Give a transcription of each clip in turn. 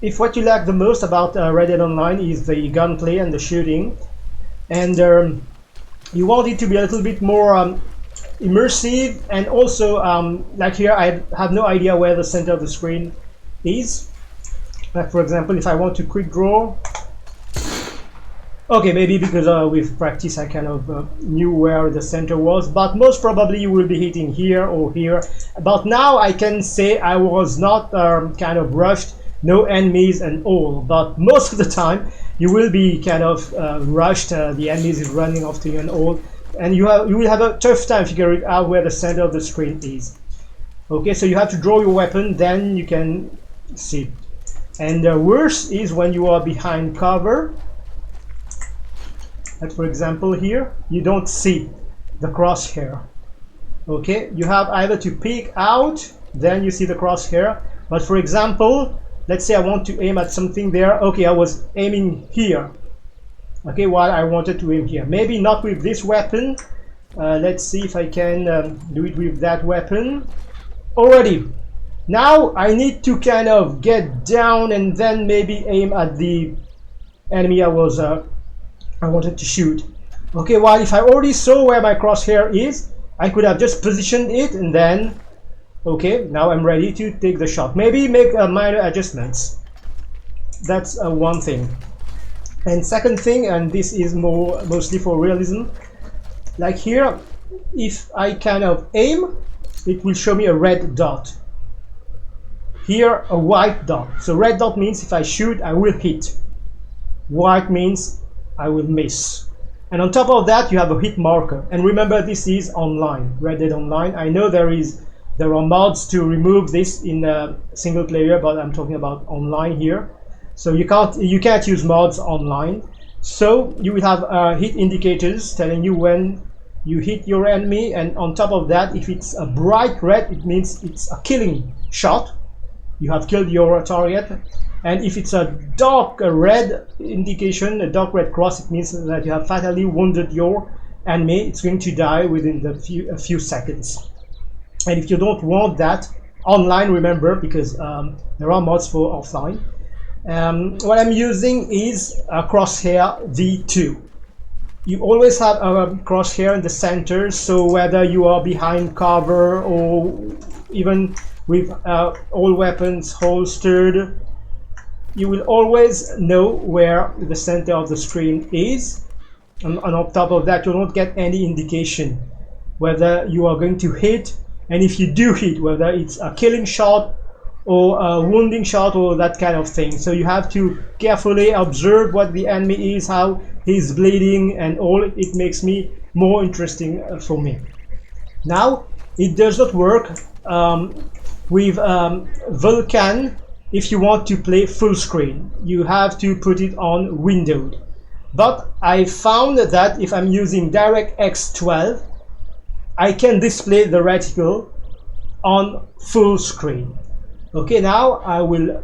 if what you like the most about Red Dead Online is the gunplay and the shooting, and you want it to be a little bit more immersive, and also like here I have no idea where the center of the screen is. Like for example, if I want to quick draw, okay, maybe because with practice I kind of knew where the center was, but most probably you will be hitting here or here. But now I can say I was not kind of rushed, no enemies and all, but most of the time you will be kind of rushed, the enemies is running after you and all, and you will have a tough time figuring out where the center of the screen is. Okay, so you have to draw your weapon, then you can see. And the worst is when you are behind cover. Like for example here, you don't see the crosshair. Okay, you have either to peek out, then you see the crosshair. But for example, let's say I want to aim at something there. Okay, I was aiming here. Okay, while I wanted to aim here. Maybe not with this weapon. Let's see if I can do it with that weapon. Already. Now I need to kind of get down and then maybe aim at the enemy I wanted to shoot. Okay, while if I already saw where my crosshair is, I could have just positioned it and then, okay, now I'm ready to take the shot. Maybe make minor adjustments. That's one thing. And second thing, and this is mostly for realism, like here, if I kind of aim, it will show me a red dot. Here, a white dot. So red dot means if I shoot, I will hit. White means I will miss. And on top of that, you have a hit marker. And remember, this is online, Red Dead Online. I know there are mods to remove this in single player, but I'm talking about online here. So you can't use mods online. So you will have hit indicators telling you when you hit your enemy, and on top of that, if it's a bright red, it means it's a killing shot. You have killed your target. And if it's a dark red indication, a dark red cross, it means that you have fatally wounded your enemy. It's going to die within a few seconds. And if you don't want that online, remember, because there are mods for offline. What I'm using is a Crosshair V2. You always have a crosshair in the center, so whether you are behind cover or even with all weapons holstered, you will always know where the center of the screen is. And on top of that, you don't get any indication whether you are going to hit, and if you do hit, whether it's a killing shot or a wounding shot or that kind of thing. So you have to carefully observe what the enemy is, how he's bleeding and all. It makes me more interesting for me. Now, it does not work with Vulkan. If you want to play full screen, you have to put it on windowed. But I found that if I'm using DirectX 12, I can display the reticle on full screen. Okay, now I will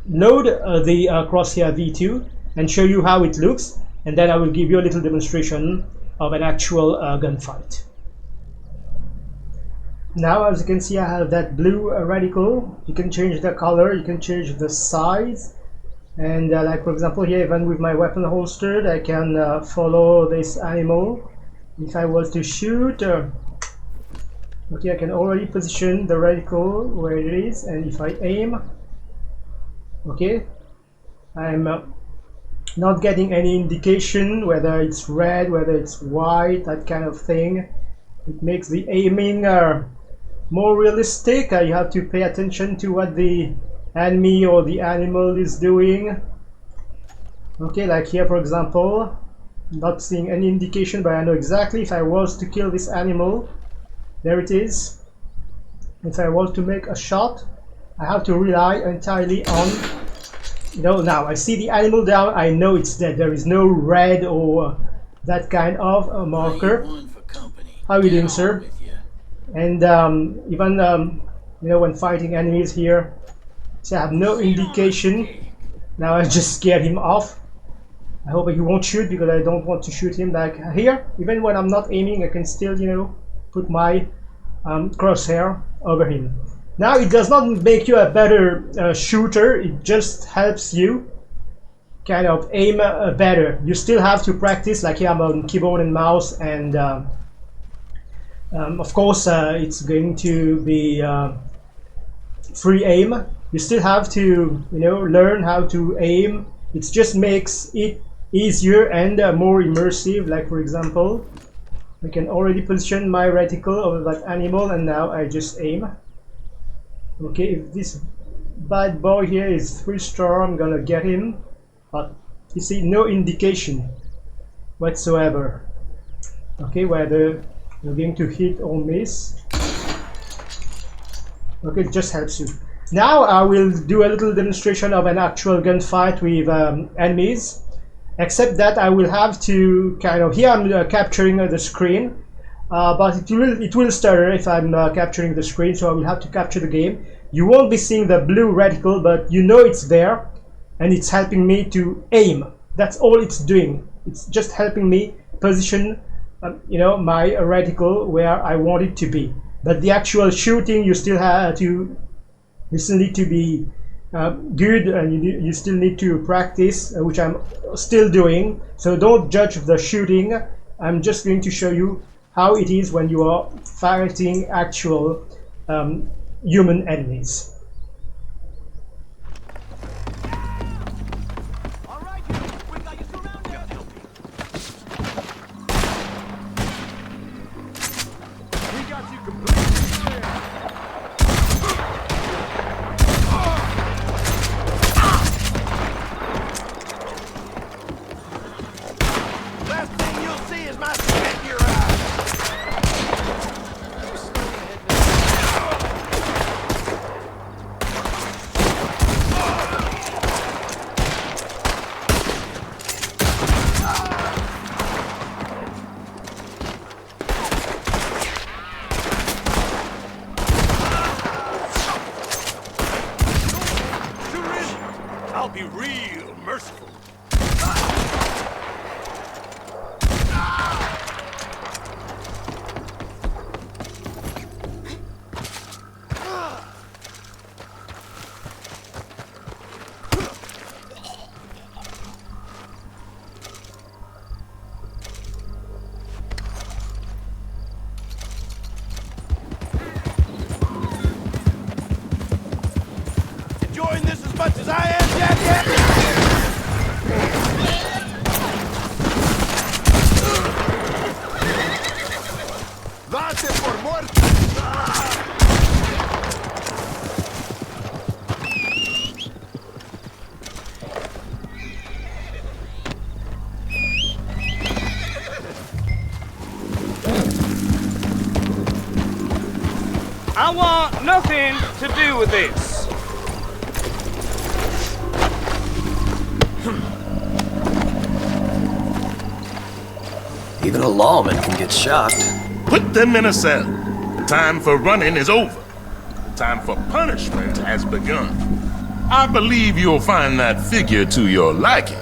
load the Crosshair V2 and show you how it looks, and then I will give you a little demonstration of an actual gunfight. Now, as you can see, I have that blue reticle. You can change the color, you can change the size, and like for example here, even with my weapon holstered, I can follow this animal. If I was to shoot, okay, I can already position the reticle where it is, and if I aim, okay, I'm not getting any indication whether it's red, whether it's white, that kind of thing. It makes the aiming more realistic. You have to pay attention to what the enemy or the animal is doing. Okay, like here for example, not seeing any indication, but I know exactly if I was to kill this animal, there it is. If I was to make a shot, I have to rely entirely on, now I see the animal down, I know it's dead. There is no red or that kind of marker. How are you doing, sir? And even when fighting enemies here, so I have no indication. Now I just scared him off. I hope he won't shoot, because I don't want to shoot him. Like here, even when I'm not aiming, I can still put my crosshair over him. Now it does not make you a better shooter, it just helps you kind of aim better. You still have to practice, like here I'm on keyboard and mouse, and of course it's going to be free aim. You still have to, you know, learn how to aim. It just makes it easier and more immersive. Like for example, I can already position my reticle over that animal, and now I just aim. Okay, if this bad boy here is 3-star, I'm gonna get him, but you see no indication whatsoever. Okay, whether you're going to hit or miss. Okay, it just helps you. Now I will do a little demonstration of an actual gunfight with enemies, except that I will have to kind of, here I'm capturing the screen, but it will stutter if I'm capturing the screen, so I will have to capture the game. You won't be seeing the blue reticle, but you know it's there, and it's helping me to aim. That's all it's doing. It's just helping me position, you know, my reticle where I want it to be. But the actual shooting, you still have to, you still need to be good, and you still need to practice, which I'm still doing. So don't judge the shooting. I'm just going to show you how it is when you are fighting actual human enemies. I'll be real merciful. Enjoying this as much as I am, Jackie? ¡Date por muerto! I want nothing to do with this. Even a lawman can get shocked. Put them in a cell. The time for running is over. The time for punishment has begun. I believe you'll find that figure to your liking.